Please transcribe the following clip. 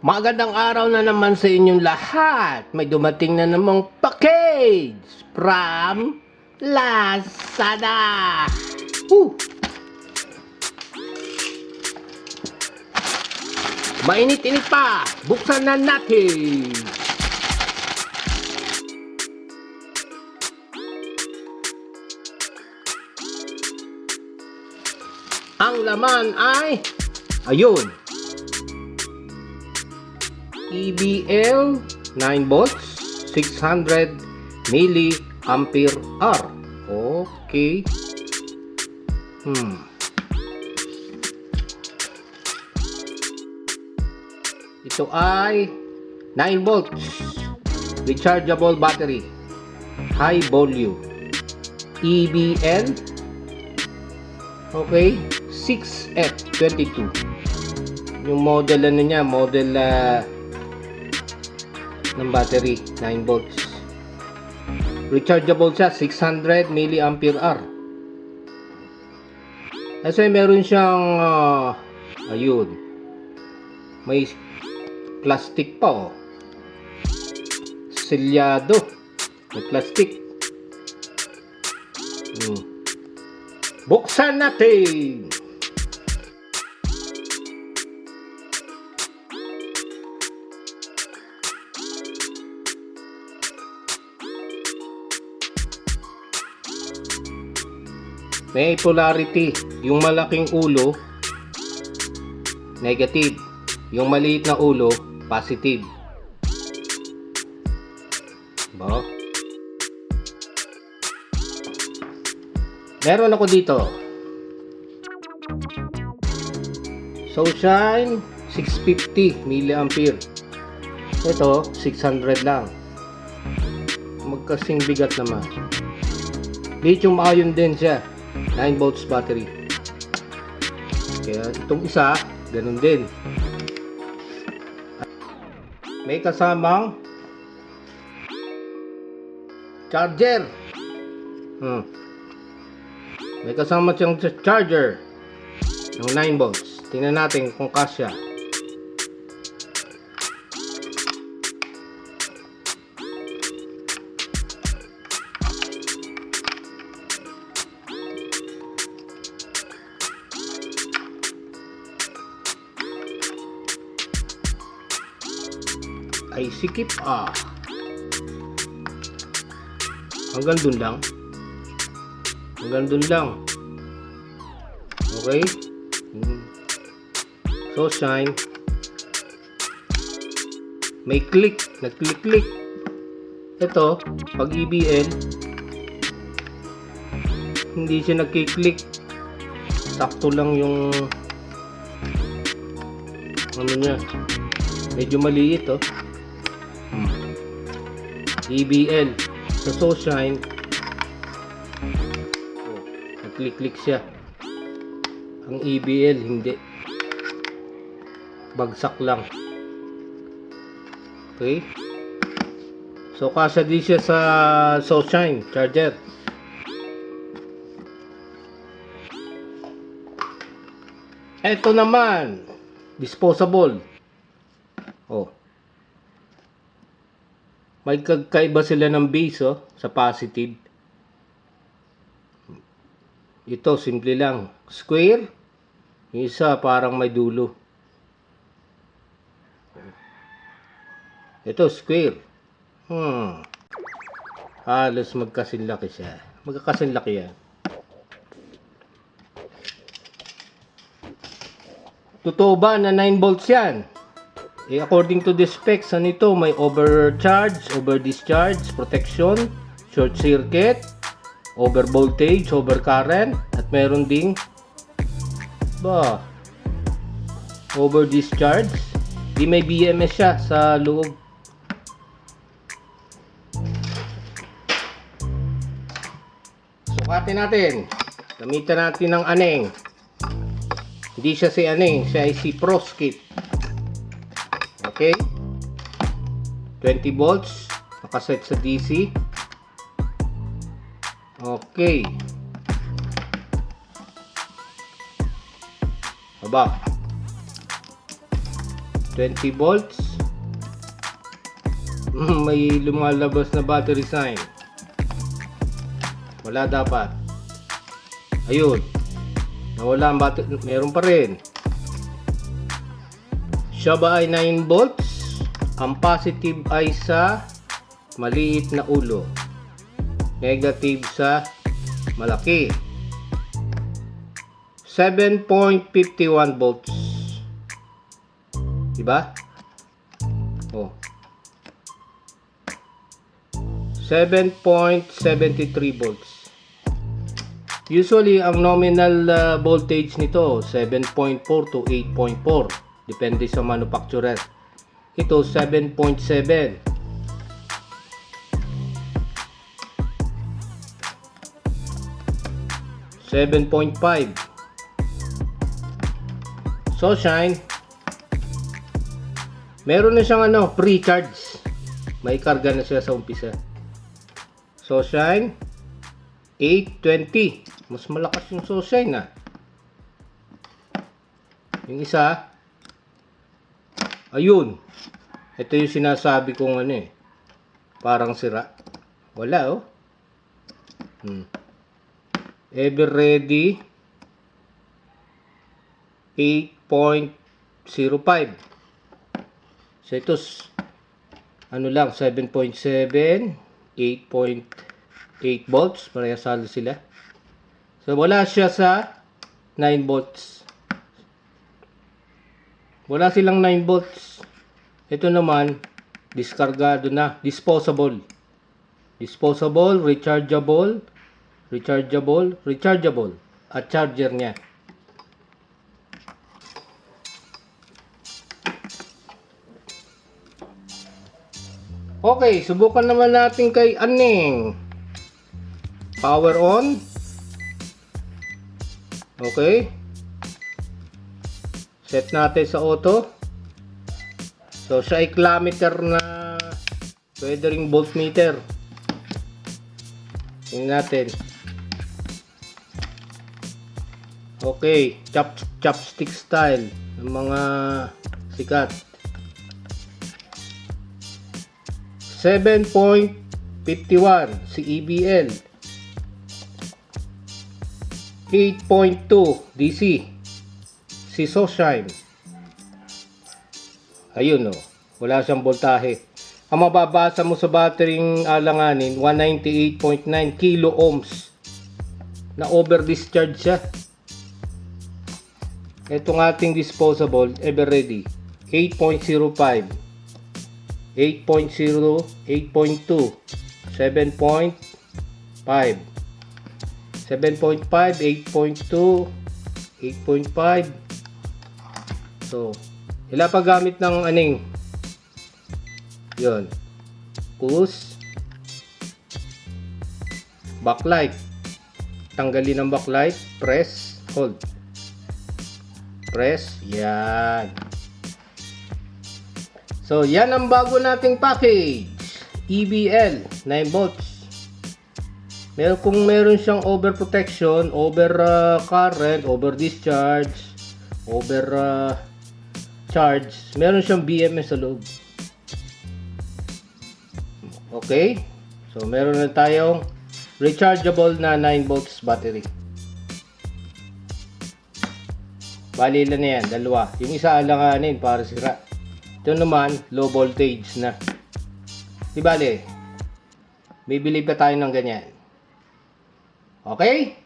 Magandang araw na naman sa inyong lahat. May dumating na namang package from Lazada. Woo! Mainit-init pa. Buksan na natin. Ang laman ay ayun. EBL 9 volts 600 milliampere hour. Okay. Ito ay 9 volts rechargeable battery, high volume, EBL. Okay, 6F22. Yung model niya, model ng battery, 9 volts. Rechargeable siya, 600 milliampere hour. Kasi meron siyang ayun, may plastic pa, selyado, may plastic. Buksan natin. May polarity. Yung malaking ulo, negative. Yung maliit na ulo, positive. Ba? Meron ako dito. Shine 650 milliampere. Ito, 600 lang. Magkasing bigat naman. Lithium-ion din siya. 9 volts battery. Kaya itong isa, ganun din. May kasamang charger. May kasama siyang charger ng 9 volts. Tingnan natin kung kasya. Ay sikip hanggang dun lang. Hanggang dun lang. Okay. So shine. May click. Nag-click. Ito, pag EBL, hindi siya nag-click. Sakto lang yung ano niya. Medyo maliit EBL sa shine, nag-click siya. Ang EBL hindi, bagsak lang. Okay, so kasya din siya sa shine charger. Ito naman disposable. May kaiba sila ng base sa positive. Ito simple lang, square. Yung isa parang may dulo. Ito square. Halos magkasinlaki siya. Magkakasinlaki yan. Totoo ba na 9 volts yan? According to the specs, nito may overcharge, over discharge, protection, short circuit, over voltage, over current, at meron ding over discharge. Di may BMS siya sa loob. Sukatin natin. Gamitan natin ng aneng. Hindi siya si aneng, siya ay si Proskit. Okay, 20 volts, nakaset sa DC. Okay, baba. 20 volts. May lumalabas na battery sign. Wala dapat. Ayun. Nawala ang battery. Meron pa rin. Siya ba ay 9 volts? Ang positive ay sa maliit na ulo. Negative sa malaki. 7.51 volts. Diba? Oh. 7.73 volts. Usually, ang nominal voltage nito, 7.4 to 8.4. Depende sa manufacturer. Ito, 7.7. 7.5. So, shine. Meron na siyang pre-charge. May karga na siya sa umpisa. So, shine. 820. Mas malakas yung so shine na. Yung isa. Ayun. Ito yung sinasabi kong parang sira. Wala oh. Ever ready 8.05. So ito lang 7.7, 8.8 volts, parehas salo sila. So wala siya sa 9 volts. Wala silang 9 volts. Ito naman diskargado na, disposable, rechargeable at charger niya. Okay, subukan naman natin kay Aning. Power on. Okay. Set natin sa auto. So, siya ay kilometer na pwede ring voltmeter. Tingnan natin. Okay, chopstick style ng mga sikat. 7.51 si EBL. 8.2 DC si Soshine. Ayun wala siyang voltahe. Ang mababasa mo sa battery alanganin 198.9 kilo ohms na over discharge siya. Itong ating disposable ever ready 8.05, 8.0, 8.2, 7.5, 7.5, 8.2, 8.5. So, ila pa gamit ng aning. Yun. Push. Backlight. Tanggalin ang backlight. Press. Hold. Press. Yan. So, yan ang bago nating package. EBL. 9 volts. Kung meron siyang overprotection, over current, over discharge, over charge, meron siyang BMS sa loob. Okay? So, meron na tayong rechargeable na 9 volts battery. Bali lang na yan, dalawa. Yung isa alanganin para sira. Ito naman, low voltage na. Di bali, bibili pa tayo ng ganyan. Okay?